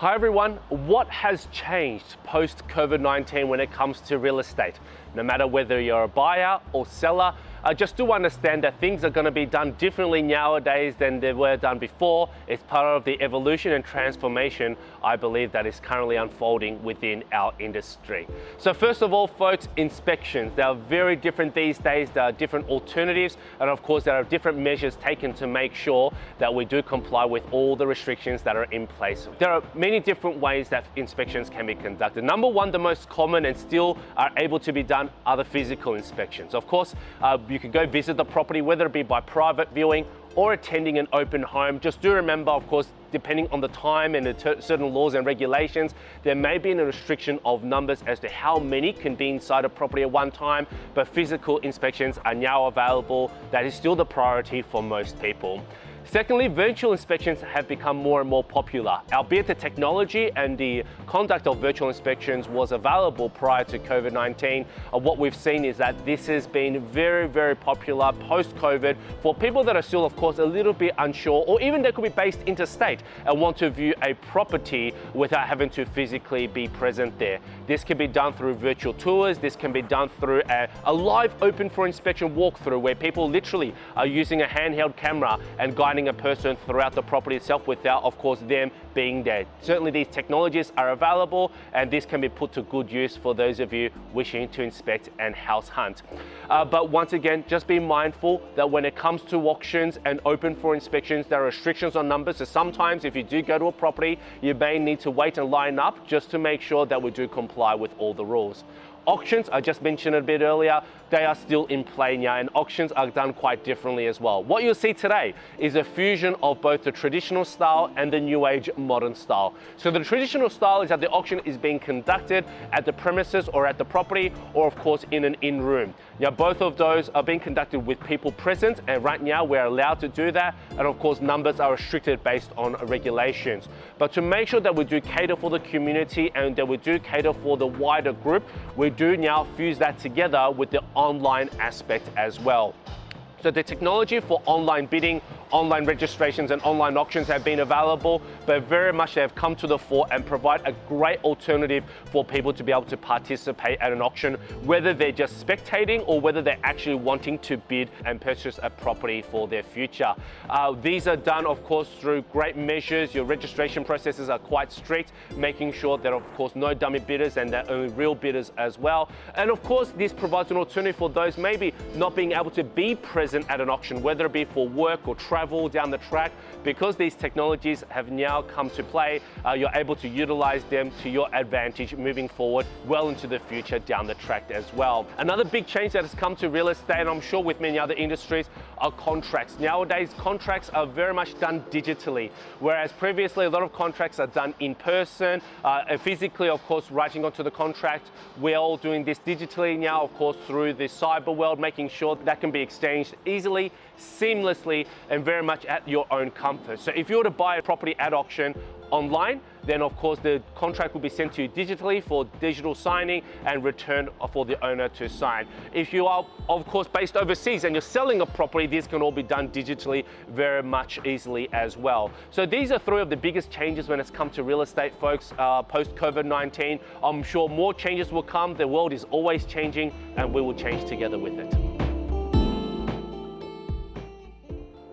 Hi everyone, what has changed post-COVID-19 when it comes to real estate? No matter whether you're a buyer or seller, just do understand that things are going to be done differently nowadays than they were done before. It's part of the evolution and transformation, I believe, that is currently unfolding within our industry. So first of all, folks, inspections. They are very different these days. There are different alternatives, and of course there are different measures taken to make sure that we do comply with all the restrictions that are in place. There are many different ways that inspections can be conducted. Number one, the most common and still are able to be done are the physical inspections. Of course, you can go visit the property, whether it be by private viewing or attending an open home. Just do remember, of course, depending on the time and the certain laws and regulations, there may be a restriction of numbers as to how many can be inside a property at one time, but physical inspections are now available. That is still the priority for most people. Secondly, virtual inspections have become more and more popular, albeit the technology and the conduct of virtual inspections was available prior to COVID-19. What we've seen is that this has been very, very popular post-COVID for people that are still, of course, a little bit unsure, or even they could be based interstate and want to view a property without having to physically be present there. This can be done through virtual tours. This can be done through a live open for inspection walkthrough where people literally are using a handheld camera and guiding a person throughout the property itself without, of course, them being there. Certainly these technologies are available and this can be put to good use for those of you wishing to inspect and house hunt. But once again, just be mindful that when it comes to auctions and open for inspections, there are restrictions on numbers. So sometimes if you do go to a property, you may need to wait and line up just to make sure that we do comply with all the rules. Auctions, I just mentioned a bit earlier, they are still in play now, and auctions are done quite differently as well. What you'll see today is a fusion of both the traditional style and the new age modern style. So the traditional style is that the auction is being conducted at the premises or at the property, or of course in an in-room. Now both of those are being conducted with people present, and right now we're allowed to do that, and of course numbers are restricted based on regulations. But to make sure that we do cater for the community and that we do cater for the wider group, we do now fuse that together with the online aspect as well. So the technology for online bidding, online registrations and online auctions have been available, but very much they have come to the fore and provide a great alternative for people to be able to participate at an auction, whether they're just spectating or whether they're actually wanting to bid and purchase a property for their future. These are done, of course, through great measures. Your registration processes are quite strict, making sure that, of course, no dummy bidders and that only real bidders as well. And of course, this provides an alternative for those maybe not being able to be present at an auction, whether it be for work or travel down the track. Because these technologies have now come to play, you're able to utilize them to your advantage moving forward well into the future down the track as well. Another big change that has come to real estate, and I'm sure with many other industries, are contracts. Nowadays, contracts are very much done digitally, whereas previously a lot of contracts are done in person, and physically, of course, writing onto the contract. We're all doing this digitally now, of course, through the cyber world, making sure that can be exchanged easily, seamlessly, and very much at your own comfort. So if you were to buy a property at auction online, then of course the contract will be sent to you digitally for digital signing and return for the owner to sign. If you are, of course, based overseas and you're selling a property, this can all be done digitally very much easily as well. So these are three of the biggest changes when it's come to real estate, folks, post-COVID-19. I'm sure more changes will come. The world is always changing and we will change together with it.